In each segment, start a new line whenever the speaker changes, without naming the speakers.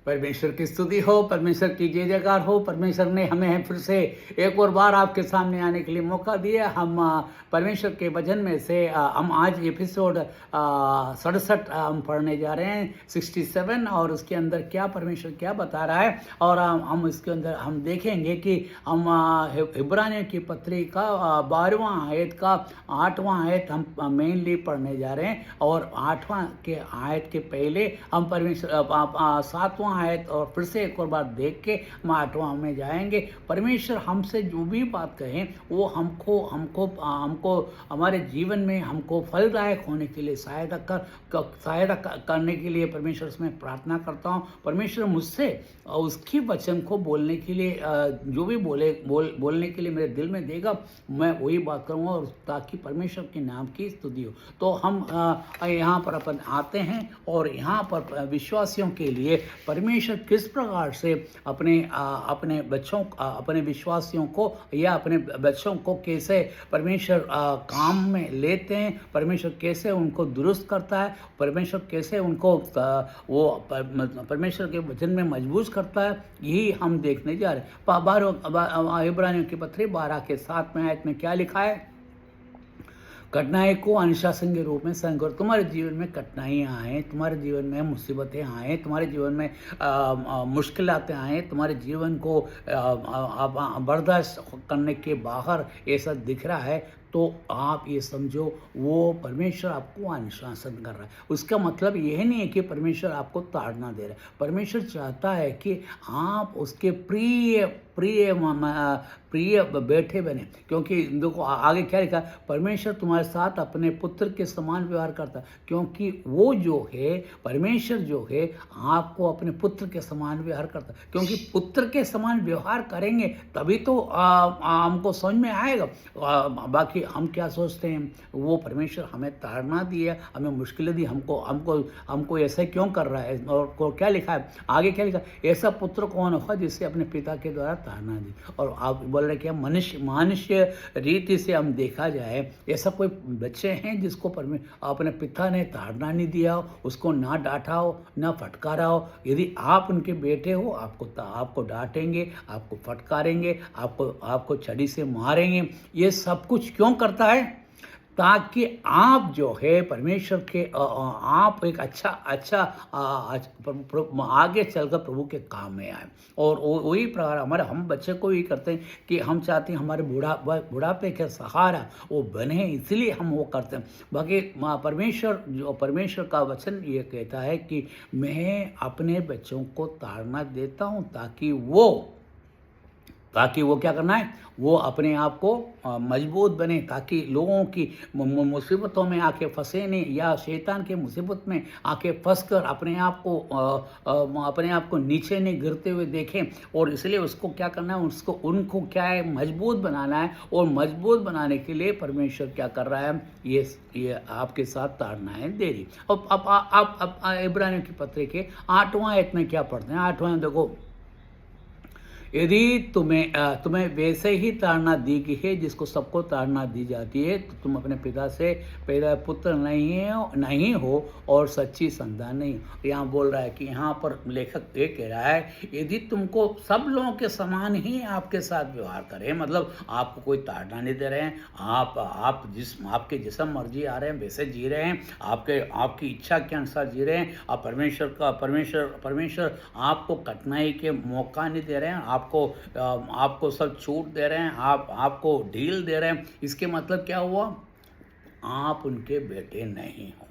परमेश्वर की स्तुति हो, परमेश्वर की जय जयकार हो। परमेश्वर ने हमें फिर से एक और बार आपके सामने आने के लिए मौका दिया। हम परमेश्वर के वचन में से हम आज एपिसोड 67 हम पढ़ने जा रहे हैं, 67। और उसके अंदर क्या परमेश्वर क्या बता रहा है, और हम इसके अंदर हम देखेंगे कि हम इब्रानियों की पत्री का 12वां आयत का 8वां आयत हम मेनली पढ़ने जा रहे हैं। और 8वां के आयत के पहले हम परमेश्वर 7वां आयत और फिर से एक और बार देख के हम 8वां में जाएंगे। परमेश्वर हमसे जो भी बात कहें वो हमको हमको हमको हमारे जीवन में हमको फलदायक होने के लिए सहायता करने के लिए परमेश्वर से मैं प्रार्थना करता हूँ। परमेश्वर मुझसे उसकी वचन को बोलने के लिए जो भी बोलने के लिए मेरे दिल में देगा, मैं वही बात करूँगा, और ताकि परमेश्वर के नाम की स्तुति हो। तो हम यहाँ पर अपन आते हैं, और यहाँ पर विश्वासियों के लिए परमेश्वर किस प्रकार से अपने बच्चों अपने विश्वासियों को या अपने बच्चों को कैसे परमेश्वर काम में लेते हैं, परमेश्वर कैसे उनको दुरुस्त करता है, परमेश्वर कैसे उनको वो परमेश्वर के वचन में मजबूत करता है, यही हम देखने जा रहे हैं। इब्रानियों की पत्री 12 के 7 में आयत में क्या लिखा है? कठिनाई को अनुशासन के रूप में सहन करो। तुम्हारे जीवन में कठिनाइयाँ आएँ, तुम्हारे जीवन में मुसीबतें आएँ, तुम्हारे जीवन में मुश्किलातें आएँ, तुम्हारे जीवन को बर्दाश्त करने के बाहर ऐसा दिख रहा है, तो आप ये समझो वो परमेश्वर आपको अनुशासन कर रहा है। उसका मतलब यह नहीं है कि परमेश्वर आपको ताड़ना दे रहा है। परमेश्वर चाहता है कि आप उसके प्रिय प्रिय प्रिय बेटे बने। क्योंकि देखो आगे क्या लिखा, परमेश्वर तुम्हारे साथ अपने पुत्र के समान व्यवहार करता है। क्योंकि वो जो है परमेश्वर जो है आपको अपने पुत्र के समान व्यवहार करता है। क्योंकि पुत्र के समान व्यवहार करेंगे तभी तो हमको समझ में आएगा। बाकी हम क्या सोचते हैं, वो परमेश्वर हमें ताड़ना दिया, हमें मुश्किलें दी, हमको हमको हमको ऐसा क्यों कर रहा है। और को क्या लिखा है आगे, क्या लिखा, ऐसा पुत्र कौन होगा जिससे अपने पिता के द्वारा ताड़ना दी। और आप बोल रहे क्या मनुष्य रीति से हम देखा जाए, ऐसा कोई बच्चे हैं जिसको अपने पिता ने ताड़ना नहीं दिया हो, उसको ना डांटा हो, ना फटकारा हो। यदि आप उनके बेटे हो, आपको डांटेंगे, आपको फटकारेंगे, आपको छड़ी से मारेंगे। ये सब कुछ क्यों करता है? ताकि आप जो है परमेश्वर के आप एक अच्छा आगे चलकर प्रभु के काम में आए। और वही प्रकार हम बच्चे को भी करते हैं कि हम चाहते हैं हमारे बुढ़ापे का सहारा वो बने, इसलिए हम वो करते हैं। बाकी परमेश्वर का वचन ये कहता है कि मैं अपने बच्चों को ताड़ना देता हूँ ताकि वो क्या करना है, वो अपने आप को मजबूत बने, ताकि लोगों की मुसीबतों में आके फंसे नहीं, या शैतान के मुसीबत में आके फंस कर अपने आप को नीचे नहीं गिरते हुए देखें। और इसलिए उसको क्या करना है, उनको क्या है, मजबूत बनाना है। और मजबूत बनाने के लिए परमेश्वर क्या कर रहा है, ये आपके साथ ताड़नाएं दे रही। अब इब्रानियों की पत्री के 8वां आयत में क्या पढ़ते हैं? 8वां देखो, यदि तुम्हें वैसे ही ताड़ना दी गई है जिसको सबको ताड़ना दी जाती है, तो तुम अपने पिता से पैदा पुत्र नहीं हो और सच्ची संतान नहीं हो। यहाँ बोल रहा है कि यहाँ पर लेखक ये कह रहा है, यदि तुमको सब लोगों के समान ही आपके साथ व्यवहार करें, मतलब आपको कोई ताड़ना नहीं दे रहे हैं, आपके जिसम मर्जी आ रहे हैं वैसे जी रहे हैं, आपकी इच्छा के अनुसार जी रहे हैं, आप परमेश्वर आपको कठिनाई के मौका नहीं दे रहे हैं, आपको सब छूट दे रहे हैं, आपको ढील दे रहे हैं। इसके मतलब क्या हुआ? आप उनके बेटे नहीं हो।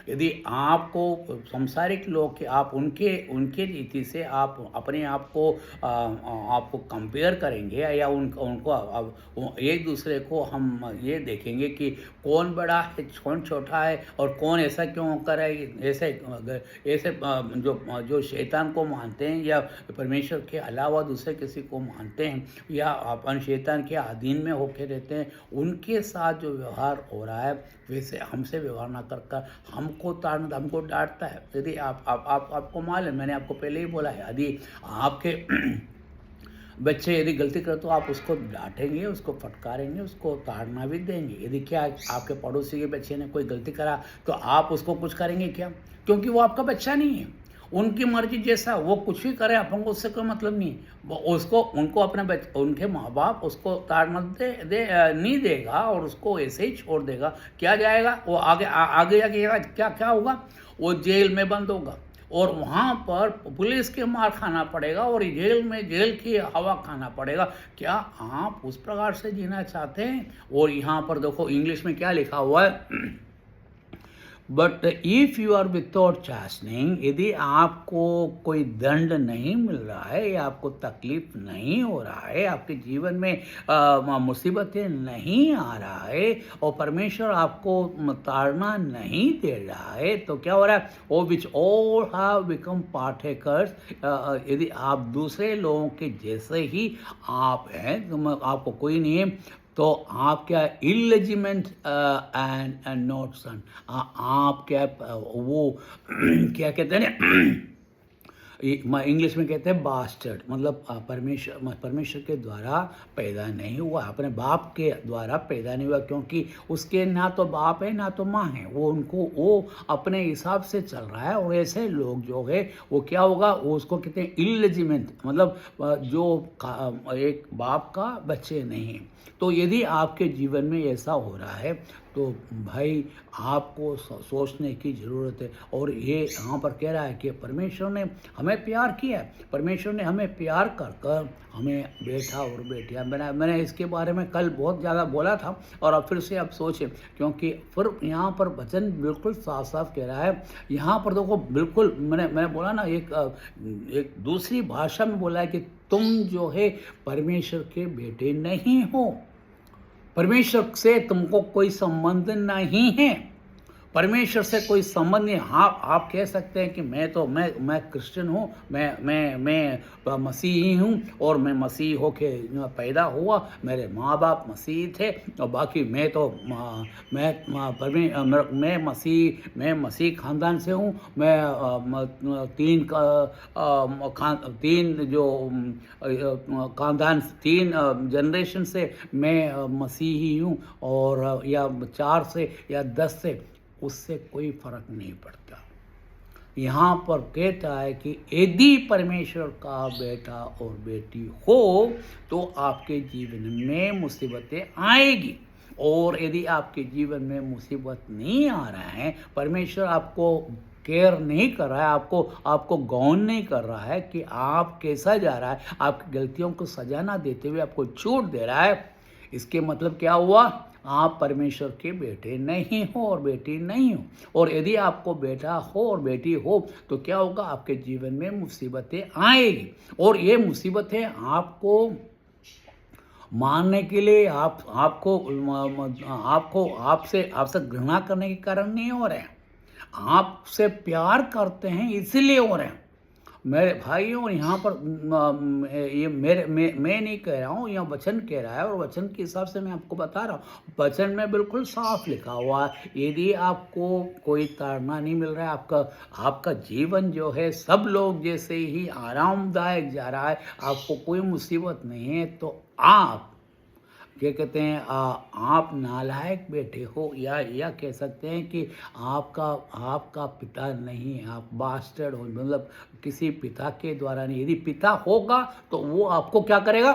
यदि आपको संसारिक लोग के आप उनके रीति से आप अपने आप को आपको कंपेयर करेंगे, या उनको एक दूसरे को हम ये देखेंगे कि कौन बड़ा है, कौन छोटा है, और कौन ऐसा क्यों कर रहा है। ऐसे जो शैतान को मानते हैं, या परमेश्वर के अलावा दूसरे किसी को मानते हैं, या अपन शैतान के अधीन में होकर रहते हैं, उनके साथ जो व्यवहार हो रहा है वैसे हमसे व्यवहार ना कर हमको डांटता है। यदि आपको मालूम, मैंने आपको पहले ही बोला है, यदि आपके बच्चे यदि गलती करे तो आप उसको डांटेंगे, उसको फटकारेंगे, उसको ताड़ना भी देंगे। यदि क्या आपके पड़ोसी के बच्चे ने कोई गलती करा तो आप उसको कुछ करेंगे क्या? क्योंकि वो आपका बच्चा नहीं है। उनकी मर्जी जैसा वो कुछ भी करे, अपन को उससे कोई मतलब नहीं। वो उसको उनको अपने उनके माँ बाप उसको ताड़मत नहीं देगा और उसको ऐसे ही छोड़ देगा, क्या जाएगा वो आगे जाके क्या क्या होगा, वो जेल में बंद होगा और वहाँ पर पुलिस के मार खाना पड़ेगा और जेल में जेल की हवा खाना पड़ेगा। क्या आप उस प्रकार से जीना चाहते हैं? और यहाँ पर देखो इंग्लिश में क्या लिखा हुआ है, but if you are without chastening, यदि आपको कोई दंड नहीं मिल रहा है या आपको तकलीफ नहीं हो रहा है, आपके जीवन में मुसीबतें नहीं आ रहा है और परमेश्वर आपको ताड़ना नहीं दे रहा है, तो क्या हो रहा है, of which all have become partakers, यदि आप दूसरे लोगों के जैसे ही आप हैं, तो आपको कोई नहीं है, तो आप क्या इलिजिमेंट एंड नॉट सन, आप क्या वो क्या कहते हैं ना, इंग्लिश में कहते हैं बास्टर्ड, मतलब परमेश्वर के द्वारा पैदा नहीं हुआ, अपने बाप के द्वारा पैदा नहीं हुआ, क्योंकि उसके ना तो बाप है ना तो माँ है, वो अपने हिसाब से चल रहा है। और ऐसे लोग जो है वो क्या होगा, वो उसको कहते हैं इलिजिमेंट, मतलब जो एक बाप का बच्चे नहीं हैं। तो यदि आपके जीवन में ऐसा हो रहा है तो भाई आपको सोचने की ज़रूरत है। और ये यहाँ पर कह रहा है कि परमेश्वर ने हमें प्यार किया है, परमेश्वर ने हमें प्यार कर कर हमें बेटा और बेटियाँ बनाया। मैंने इसके बारे में कल बहुत ज़्यादा बोला था और अब फिर से अब सोचें, क्योंकि फिर यहाँ पर वचन बिल्कुल साफ साफ कह रहा है। यहाँ पर देखो बिल्कुल मैंने बोला ना, एक दूसरी भाषा में बोला है कि तुम जो है परमेश्वर के बेटे नहीं हो, परमेश्वर से तुमको कोई संबंध नहीं है, परमेश्वर से कोई संबंध नहीं। हाँ, आप कह सकते हैं कि मैं क्रिश्चियन हूँ, मैं मसीही हूँ और मैं मसीह होके पैदा हुआ, मेरे माँ बाप मसीह थे और बाकी मैं मसीह खानदान से हूँ। मैं तीन जो खानदान, तीन जनरेशन से मैं मसीही हूँ, और या 4 से या 10 से, उससे कोई फर्क नहीं पड़ता। यहाँ पर कहता है कि यदि परमेश्वर का बेटा और बेटी हो तो आपके जीवन में मुसीबतें आएगी, और यदि आपके जीवन में मुसीबत नहीं आ रहा है, परमेश्वर आपको केयर नहीं कर रहा है, आपको गौन नहीं कर रहा है कि आप कैसा जा रहा है, आपकी गलतियों को सजा ना देते हुए आपको छूट दे रहा है, इसके मतलब क्या हुआ, आप परमेश्वर के बेटे नहीं हो और बेटी नहीं हो। और यदि आपको बेटा हो और बेटी हो तो क्या होगा, आपके जीवन में मुसीबतें आएगी, और ये मुसीबतें आपको मारने के लिए, आपसे घृणा करने के कारण नहीं हो रहे हैं, आपसे प्यार करते हैं इसलिए हो रहे हैं। मेरे भाइयों, यहाँ पर ये मैं नहीं कह रहा हूँ, यहाँ वचन कह रहा है और वचन के हिसाब से मैं आपको बता रहा हूँ। वचन में बिल्कुल साफ लिखा हुआ है, यदि आपको कोई ताड़ना नहीं मिल रहा है, आपका जीवन जो है सब लोग जैसे ही आरामदायक जा रहा है, आपको कोई मुसीबत नहीं है, तो आप क्या कहते हैं, आप नालायक बेटे हो, या कह सकते हैं कि आपका पिता नहीं है, आप बास्टर्ड हो, मतलब किसी पिता के द्वारा नहीं। यदि पिता होगा तो वो आपको क्या करेगा,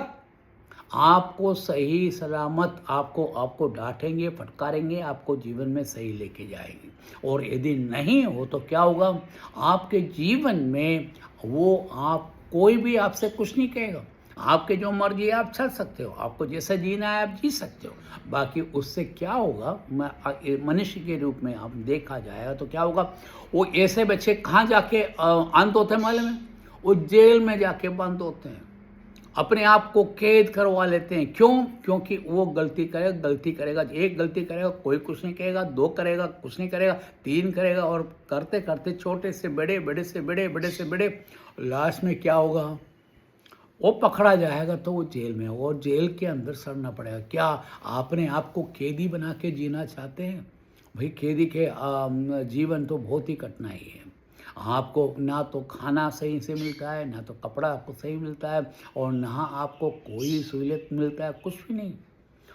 आपको सही सलामत आपको डांटेंगे, फटकारेंगे, आपको जीवन में सही लेके जाएंगे। और यदि नहीं हो तो क्या होगा, आपके जीवन में कोई भी आपसे कुछ नहीं कहेगा, आपके जो मर्जी है आप चल सकते हो, आपको जैसा जीना है आप जी सकते हो। बाकी उससे क्या होगा, मनुष्य के रूप में आप देखा जाएगा तो क्या होगा, वो ऐसे बच्चे कहाँ जाके अंत होते हैं मालूम है, वो जेल में जाके बंद होते हैं, अपने आप को कैद करवा लेते हैं। क्यों? क्योंकि वो गलती करेगा, एक गलती करेगा कोई कुछ नहीं कहेगा, 2 करेगा कुछ नहीं करेगा, 3 करेगा, और करते करते छोटे से बड़े, बड़े से बड़े, बड़े से बड़े, लास्ट में क्या होगा, वो पकड़ा जाएगा तो वो जेल में, और जेल के अंदर सड़ना पड़ेगा। क्या आपने आपको कैदी बना के जीना चाहते हैं? भाई कैदी के जीवन तो बहुत ही कठिनाई है। आपको ना तो खाना सही से मिलता है, ना तो कपड़ा आपको सही मिलता है, और ना आपको कोई सहूलियत मिलता है, कुछ भी नहीं।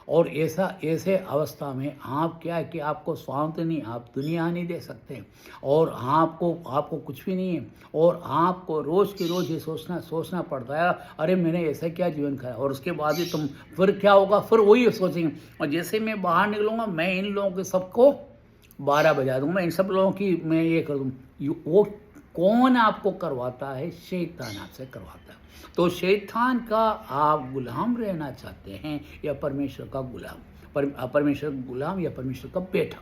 और ऐसा ऐसे अवस्था में आप क्या है कि आपको स्वातंत्र्य नहीं, आप दुनिया नहीं दे सकते और आपको आपको कुछ भी नहीं है और आपको रोज़ की रोज़ ये सोचना सोचना पड़ता है, अरे मैंने ऐसा क्या जीवन खाया, और उसके बाद ही तुम फिर क्या होगा, फिर वही सोचेंगे। और जैसे मैं बाहर निकलूँगा, मैं इन लोगों के सबको 12 बजा दूँगा, इन सब लोगों की मैं ये कर दूँ। वो कौन आपको करवाता है? शैतान आपसे करवाता है। तो शैतान का आप गुलाम रहना चाहते हैं या परमेश्वर का गुलाम? परमेश्वर का गुलाम या परमेश्वर का बेटा?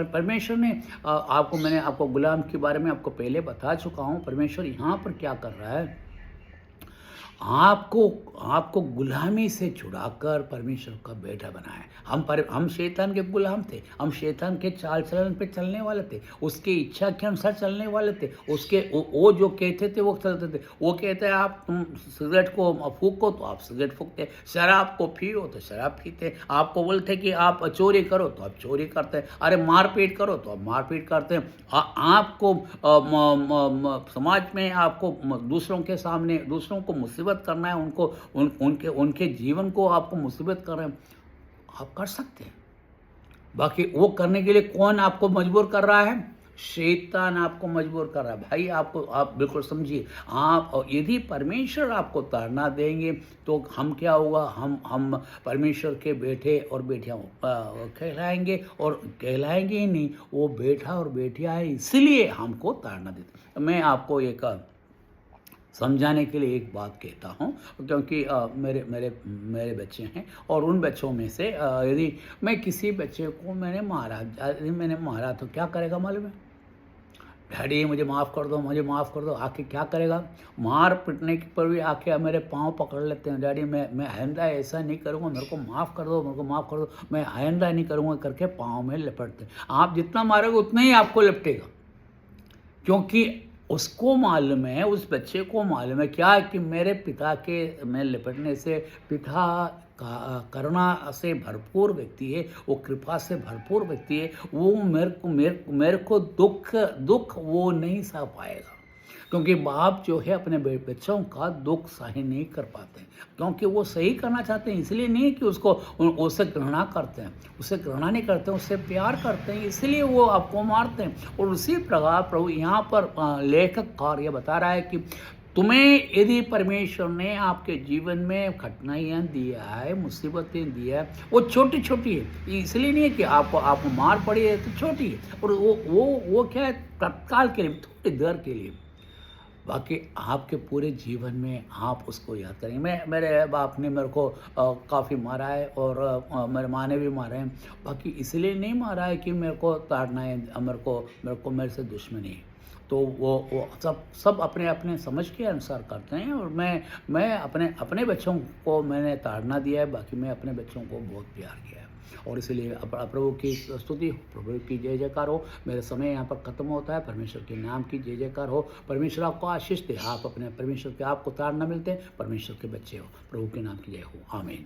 परमेश्वर ने मैंने आपको गुलाम के बारे में आपको पहले बता चुका हूँ। परमेश्वर यहाँ पर क्या कर रहा है, आपको आपको गुलामी से छुड़ाकर परमेश्वर का बेटा बनाया। हम शैतान के गुलाम थे, हम शैतान के चाल चलन पे चलने वाले थे, उसकी इच्छा के अनुसार चलने वाले थे, उसके वो जो कहते थे वो चलते थे। वो कहते हैं आप तुम सिगरेट को फूको तो आप सिगरेट फूकते, शराब को पियो तो शराब पीते, आपको बोलते कि आप चोरी करो तो आप चोरी करते, अरे मारपीट करो तो आप मारपीट करते हैं। आपको समाज में आपको दूसरों के सामने दूसरों को मुसीबत करना है, उनके जीवन को आपको मुसीबत कर रहे हैं, आप कर सकते हैं। बाकी वो करने के लिए कौन आपको मजबूर कर रहा है? शैतान आपको मजबूर कर रहा है। भाई आप बिल्कुल समझिए, आप और यदि परमेश्वर आपको ताड़ना देंगे तो हम क्या होगा, हम परमेश्वर के बेटे और बेटियाँ कहलाएंगे, और कहलाएंगे ही नहीं, वो बेटा और बेटियाँ हैं, इसलिए हमको ताड़ना देते। मैं आपको एक समझाने के लिए एक बात कहता हूँ, क्योंकि मेरे मेरे मेरे बच्चे हैं और उन बच्चों में से यदि मैं किसी बच्चे को मैंने मारा तो क्या करेगा मालूम है? डैडी मुझे माफ़ कर दो, मुझे माफ़ कर दो, आके क्या करेगा? मार पीटने पर भी आके मेरे पाँव पकड़ लेते हैं, डैडी मैं आइंदा ऐसा नहीं करूँगा, मेरे को माफ़ कर दो, मेरे को माफ़ कर दो, मैं आइंदा नहीं करूँगा करके पाँव में लपटते। आप जितना मारोगे उतना ही आपको लपटेगा, क्योंकि उसको मालूम है, उस बच्चे को मालूम है क्या है कि मेरे पिता के में लिपटने से पिता करुणा से भरपूर व्यक्ति है, वो कृपा से भरपूर व्यक्ति है, वो मेरे को दुख वो नहीं सह पाएगा, क्योंकि बाप जो है अपने बच्चों का दुख सहन नहीं कर पाते, क्योंकि वो सही करना चाहते हैं, इसलिए नहीं कि उससे घृणा करते हैं, उससे घृणा नहीं करते हैं, उससे प्यार करते हैं, इसलिए वो आपको मारते हैं। और उसी प्रकार प्रभु यहाँ पर लेखक कार्य बता रहा है कि तुम्हें यदि परमेश्वर ने आपके जीवन में कठिनाइयाँ दिया है, मुसीबतें दिया है, वो छोटी छोटी है, इसलिए नहीं है कि आपको मार पड़ी है तो छोटी है, और वो क्या है, तत्काल के लिए, थोड़ी देर के लिए। बाकी आपके पूरे जीवन में आप उसको याद करेंगे। मेरे बाप ने मेरे को काफ़ी मारा है, और मेरे माँ ने भी मारा है, बाकी इसलिए नहीं मारा है कि मेरे को ताड़ना है, मेरे से दुश्मनी है। तो वो सब अपने अपने समझ के अनुसार करते हैं, और मैं अपने बच्चों को मैंने ताड़ना दिया है, बाकी मैं अपने बच्चों को बहुत प्यार किया है, और इसलिए प्रभु की स्तुति हो, प्रभु की जय जयकार हो। मेरा समय यहाँ पर ख़त्म होता है, परमेश्वर के नाम की जय जयकार हो। परमेश्वर आपको आशीष दे, आप अपने परमेश्वर के आपको ताड़ना मिलते हैं, परमेश्वर के बच्चे हो, प्रभु के नाम की जय हो, आमीन।